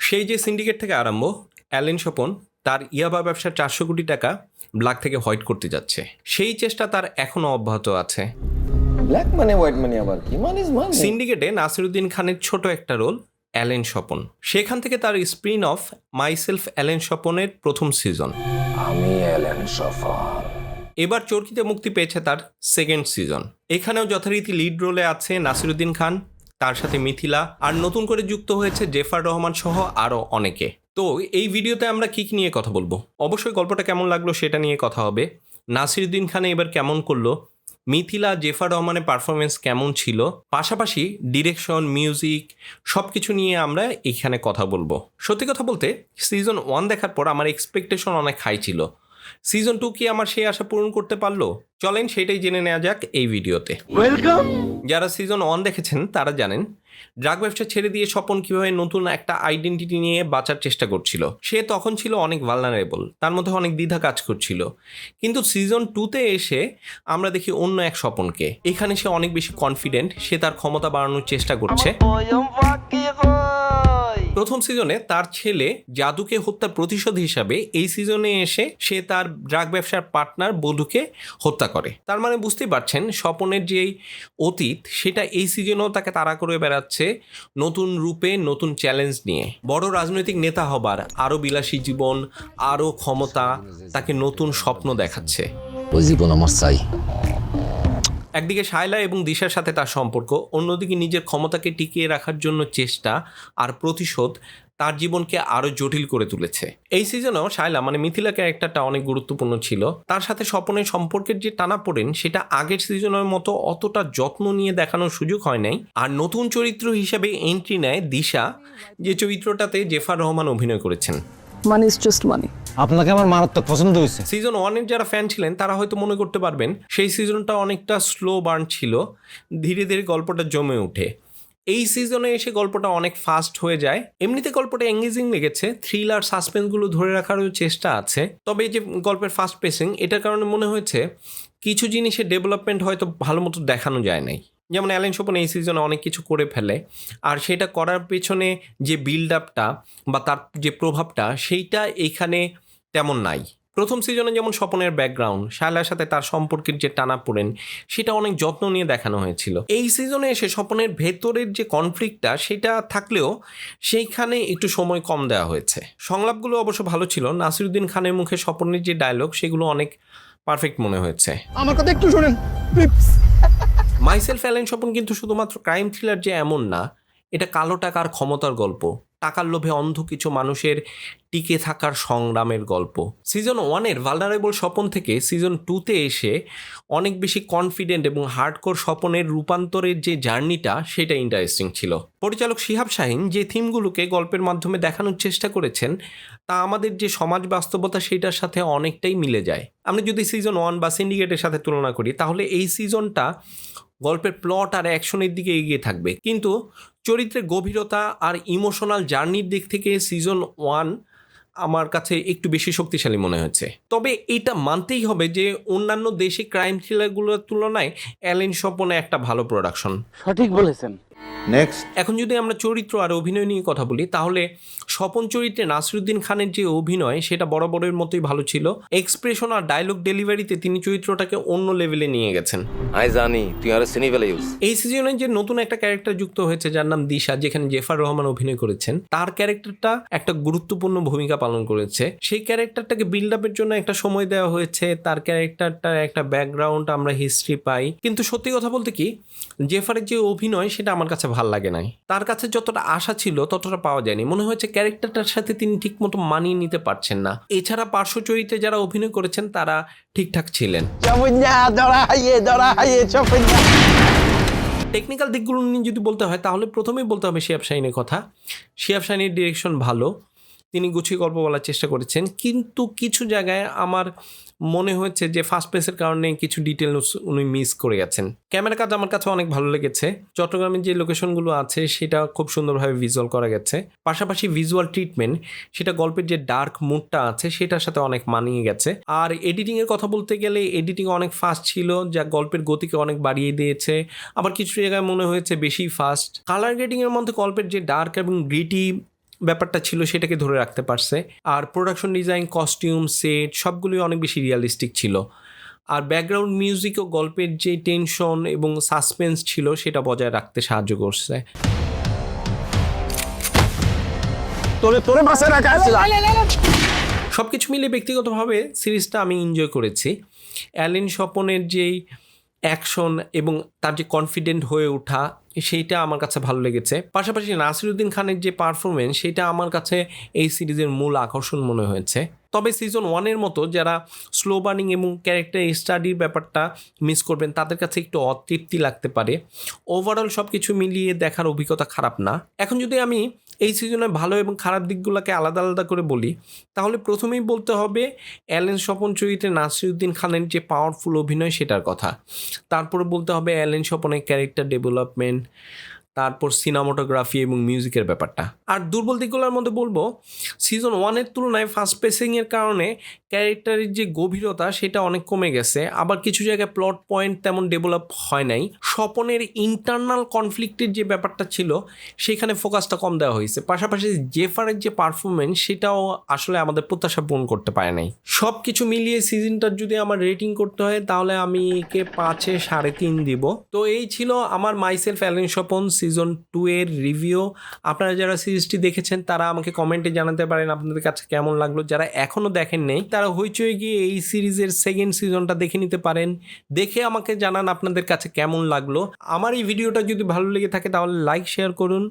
সেই যে সিন্ডিকেট থেকে আরম্ভ, অ্যালেন স্বপন তার ইয়াবা ব্যবসার 400 কোটি টাকা ব্ল্যাক থেকে হোয়াইট করতে যাচ্ছে। সেই চেষ্টা তার এখনো অব্যাহত আছে। ব্ল্যাক মানে হোয়াইট মানে আবার কি মানে সিন্ডিকেটে নাসিরুদ্দিন খানের ছোট একটা রোল অ্যালেন স্বপন। সেখান থেকে তার স্পিন অফ মাইসেলফ অ্যালেন স্বপনের প্রথম সিজন। আমি অ্যালেন স্বপন। এবার চরকিতে মুক্তি পেয়েছে তার সেকেন্ড সিজন। এখানেও যথারীতি লিড রোলে আছে নাসিরুদ্দিন খান, তার সাথে মিথিলা, আর নতুন করে যুক্ত হয়েছে জেফার রহমান সহ আরও অনেকে। তো এই ভিডিওতে আমরা কী নিয়ে কথা বলবো? অবশ্যই গল্পটা কেমন লাগলো সেটা নিয়ে কথা হবে। নাসিরুদ্দিন খানে এবার কেমন করলো, মিথিলা জেফার রহমানের পারফরমেন্স কেমন ছিল, পাশাপাশি ডিরেকশন, মিউজিক সব কিছু নিয়ে আমরা এখানে কথা বলবো। সত্যি কথা বলতে সিজন 1 দেখার পর আমার এক্সপেকটেশন অনেক হাই ছিল। সিজন 2 কি আমার সেই আশা পূরণ করতে পারলো? চলেন সেটাই জেনে নেওয়া যাক এই ভিডিওতে। ওয়েলকাম। যারা সিজন 1 দেখেছেন তারা জানেন ড্রাগ ব্যবসা ছেড়ে দিয়ে স্বপন কীভাবে নতুন একটা আইডেন্টিটি নিয়ে বাঁচার চেষ্টা করছিল। সে তখন ছিল অনেক ভালনারেবল, তার মধ্যে অনেক দ্বিধা কাজ করছিল। কিন্তু সিজন 2তে এসে আমরা দেখি অন্য এক স্বপনকে। এখানে সে অনেক বেশি কনফিডেন্ট, সে তার ক্ষমতা বাড়ানোর চেষ্টা করছে। প্রথম সিজনে তার ছেলে জাদুকে হত্যার প্রতিশোধ হিসাবে এই সিজনে এসে সে তার ড্রাগ ব্যবসার পার্টনার বধূকে হত্যা করে। তার মানে বুঝতেই পারছেন স্বপনের যেই অতীত সেটা এই সিজনেও তাকে তাড়া করে বেড়াচ্ছে নতুন রূপে, নতুন চ্যালেঞ্জ নিয়ে। বড় রাজনৈতিক নেতা হবার, আরও বিলাসী জীবন, আরও ক্ষমতা তাকে নতুন স্বপ্ন দেখাচ্ছে। ওই জীবন আমার চাই। একদিকে শায়লা এবং দিশার সাথে তার সম্পর্ক, অন্যদিকে নিজের ক্ষমতাকে টিকিয়ে রাখার জন্য চেষ্টা আর প্রতিশোধ তার জীবনকে আরও জটিল করে তুলেছে। এই সিজনেও শায়লা মানে মিথিলা ক্যারেক্টারটা অনেক গুরুত্বপূর্ণ ছিল। তার সাথে স্বপনের সম্পর্কের যে টানাপোড়েন সেটা আগের সিজনের মতো অতটা যত্ন নিয়ে দেখানোর সুযোগ হয় নাই। আর নতুন চরিত্র হিসেবে এন্ট্রি নেয় দিশা, যে চরিত্রটাতে জেফার রহমান অভিনয় করেছেন। মানি ইজ জাস্ট মানি। আপনাকে আমার মারাত্মক পছন্দ হয়েছে। সিজন 1-এর যারা ফ্যান ছিলেন তারা হয়তো মনে করতে পারবেন সেই সিজনটা অনেকটা স্লো বার্ন ছিল, ধীরে ধীরে গল্পটা জমে ওঠে। এই সিজনে এসে গল্পটা অনেক ফাস্ট হয়ে যায়। এমনিতে গল্পটা এঙ্গেজিং লেগেছে, থ্রিলার সাসপেন্সগুলো ধরে রাখারও চেষ্টা আছে। তবে এই যে গল্পের ফাস্ট পেসিং, এটার কারণে মনে হয়েছে কিছু জিনিসের ডেভেলপমেন্ট হয়তো ভালো মতো দেখানো যায় নাই। যেমন অ্যালেন স্বপন এই সিজনে অনেক কিছু করে ফেলে, আর সেটা করার পেছনে যে বিল্ড আপটা বা তার যে প্রভাবটা সেইটা এইখানে তেমন নাই। প্রথম সিজনে যেমন স্বপনের ব্যাকগ্রাউন্ড, শায়লার সাথে তার সম্পর্কের যে টানাপোড়েন সেটা অনেক যত্ন নিয়ে দেখানো হয়েছিল। এই সিজনে এসে স্বপনের ভেতরের যে কনফ্লিক্টটা সেটা থাকলেও সেইখানে একটু সময় কম দেওয়া হয়েছে। সংলাপগুলো অবশ্য ভালো ছিল। নাসিরুদ্দিন খানের মুখে স্বপনের যে ডায়লগ সেগুলো অনেক পারফেক্ট মনে হয়েছে। আমার কথা একটু শোনেন প্লিজ। মাইসেলফ অ্যালেন স্বপন কিন্তু শুধুমাত্র ক্রাইম থ্রিলার যে এমন না, এটা কালো টাকার ক্ষমতার গল্প, টাকার লোভে অন্ধ কিছু মানুষের টিকে থাকার সংগ্রামের গল্প। সিজন 1-এর ভালনারেবল স্বপন থেকে সিজন 2-তে এসে অনেক বেশি কনফিডেন্ট এবং হার্ডকোর স্বপনের রূপান্তরের যে জার্নিটা সেটা ইন্টারেস্টিং ছিল। পরিচালক শিহাব শাহীন যে থিমগুলোকে গল্পের মাধ্যমে দেখানোর চেষ্টা করেছেন তা আমাদের যে সমাজ বাস্তবতা সেটার সাথে অনেকটাই মিলে যায়। আমরা যদি সিজন 1 বা সিন্ডিকেটের সাথে তুলনা করি তাহলে এই সিজনটা গল্পের প্লট আর অ্যাকশনের দিকে এগিয়ে থাকবে, কিন্তু চরিত্রের গভীরতা আর ইমোশনাল জার্নির দিক থেকে সিজন 1 আমার কাছে একটু বেশি শক্তিশালী মনে হয়েছে। তবে এটা মানতেই হবে যে অন্যান্য দেশি ক্রাইম থ্রিলারগুলোর তুলনায় অ্যালেন স্বপনে একটা ভালো প্রোডাকশন। সঠিক বলেছেন। নেক্সট। এখন যদি আমরা চরিত্র আর অভিনয় নিয়ে কথা বলি তাহলে স্বপন চরিত্রে নাসিরুদ্দিন খানের যে অভিনয় সেটা বরাবরের মতোই ভালো ছিল। এক্সপ্রেশন আর ডায়লগ ডেলিভারিতে তিনি চরিত্রটাকে অন্য লেভেলে নিয়ে গেছেন। আই জানি তুই আর সিনি ভ্যালিউস। এই সিজনে যে নতুন একটা ক্যারেক্টার যুক্ত হয়েছে যার নাম দিশা, যেখানে জেফার রহমান অভিনয় করেছেন, তার ক্যারেক্টারটা একটা গুরুত্বপূর্ণ ভূমিকা পালন করেছে। সেই ক্যারেক্টারটাকে বিল্ড আপের জন্য একটা সময় দেওয়া হয়েছে, তার ক্যারেক্টারটার একটা ব্যাকগ্রাউন্ড আমরা হিস্ট্রি পাই। কিন্তু সত্যি কথা বলতে কি, জেফারের যে অভিনয় সেটা আমার কাছে ভাল লাগে নাই। তার কাছে যতটা আশা ছিল ততটা পাওয়া যায়নি। মনে হয়েছে ক্যারেক্টারটার সাথে তিনি ঠিকমতো মানিয়ে নিতে পারছেন না। এছাড়া পার্শ্ব চরিত্রে যারা অভিনয় করেছেন তারা ঠিকঠাক ছিলেন। টেকনিক্যাল দিকগুলো নিয়ে যদি বলতে হয় তাহলে প্রথমেই বলতে হবে শিহাব শাহীনের কথা। শিহাব শাহীনের ডিরেকশন ভালো, তিনি গুছিয়ে গল্প বলার চেষ্টা করেছেন, কিন্তু কিছু জায়গায় আমার মনে হয়েছে যে ফাস্ট পেসের কারণে কিছু ডিটেলস উনি মিস করে গেছেন। ক্যামেরা কাজ আমার কাছে অনেক ভালো লেগেছে। চট্টগ্রামের যে লোকেশনগুলো আছে সেটা খুব সুন্দরভাবে ভিজুয়াল করা গেছে। পাশাপাশি ভিজুয়াল ট্রিটমেন্ট সেটা গল্পের যে ডার্ক মুডটা আছে সেটার সাথে অনেক মানিয়ে গেছে। আর এডিটিংয়ের কথা বলতে গেলে এডিটিং অনেক ফাস্ট ছিল, যা গল্পের গতিকে অনেক বাড়িয়ে দিয়েছে। আবার কিছু জায়গায় মনে হয়েছে বেশি ফাস্ট। কালার গ্রেডিংয়ের মধ্যে গল্পের যে ডার্ক এবং গ্রিটি ব্যাপারটা ছিল সেটাকে ধরে রাখতে পারছে। আর প্রোডাকশন ডিজাইন, কস্টিউম, সেট সবগুলোই অনেক বেশি রিয়ালিস্টিক ছিল। আর ব্যাকগ্রাউন্ড মিউজিক ও গল্পের যে টেনশন এবং সাসপেন্স ছিল সেটা বজায় রাখতে সাহায্য করছে। তোরে মাসে রাখা আছে। সব কিছু মিলে ব্যক্তিগতভাবে সিরিজটা আমি এনজয় করেছি। অ্যালেন স্বপনের যেই অ্যাকশন এবং তার যে কনফিডেন্ট হয়ে ওঠা সেইটা আমার কাছে ভালো লেগেছে। পাশাপাশি নাসিরুদ্দিন খানের যে পারফরমেন্স সেটা আমার কাছে এই সিরিজের মূল আকর্ষণ মনে হয়েছে। তবে সিজন 1-এর মতো যারা স্লো বার্নিং এবং ক্যারেক্টার স্টাডির ব্যাপারটা মিস করবেন তাদের কাছে একটু অতৃপ্তি লাগতে পারে। ওভারঅল সব কিছু মিলিয়ে দেখার অভিজ্ঞতা খারাপ না। এখন যদি আমি এই সিজনের ভালো এবং খারাপ দিকগুলোকে আলাদা আলাদা করে বলি তাহলে প্রথমেই বলতে হবে অ্যালেন স্বপন চরিত্রে নাসিরুদ্দিন খানের যে পাওয়ারফুল অভিনয় সেটার কথা। তারপরে বলতে হবে অ্যালেন স্বপনের ক্যারেক্টার ডেভেলপমেন্ট, তারপর সিনেমাটোগ্রাফি এবং মিউজিকের ব্যাপারটা। আর দুর্বল দিকগুলোর মধ্যে বলবো সিজন 1-এর তুলনায় ফাস্ট পেসিংয়ের কারণে ক্যারেক্টারের যে গভীরতা সেটা অনেক কমে গেছে। আবার কিছু জায়গায় প্লট পয়েন্ট তেমন ডেভেলপ হয় নাই। স্বপনের ইন্টারনাল কনফ্লিক্টের যে ব্যাপারটা ছিল সেখানে ফোকাসটা কম দেওয়া হয়েছে। পাশাপাশি জেফারের যে পারফরমেন্স সেটাও আসলে আমাদের প্রত্যাশা পূরণ করতে পারে নাই। সব কিছু মিলিয়ে সিজনটার যদি আমার রেটিং করতে হয় তাহলে আমি একে 5-এ 3.5 দিব। তো এই ছিল আমার মাইসেলফ অ্যালেন স্বপন সিজন 2-এর রিভিউ। আপনারা যারা সিরিজটি দেখেছেন তারা আমাকে কমেন্টে জানাতে পারেন আপনাদের কাছে কেমন লাগলো। যারা এখনও দেখেন নেই তারা হইচই গিয়ে এই সিরিজের সেকেন্ড সিজনটা দেখে নিতে পারেন। দেখে আমাকে জানান আপনাদের কাছে কেমন লাগলো। আমার এই ভিডিওটা যদি ভালো লেগে থাকে তাহলে লাইক শেয়ার করুন।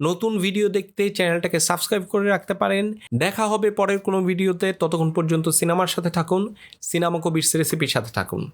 নতুন ভিডিও দেখতে চ্যানেলটাকে সাবস্ক্রাইব করে রাখতে পারেন। দেখা হবে পরের কোনো ভিডিওতে। ততক্ষণ পর্যন্ত সিনেমার সাথে থাকুন, সিনেমা কবির রেসিপির সাথে থাকুন।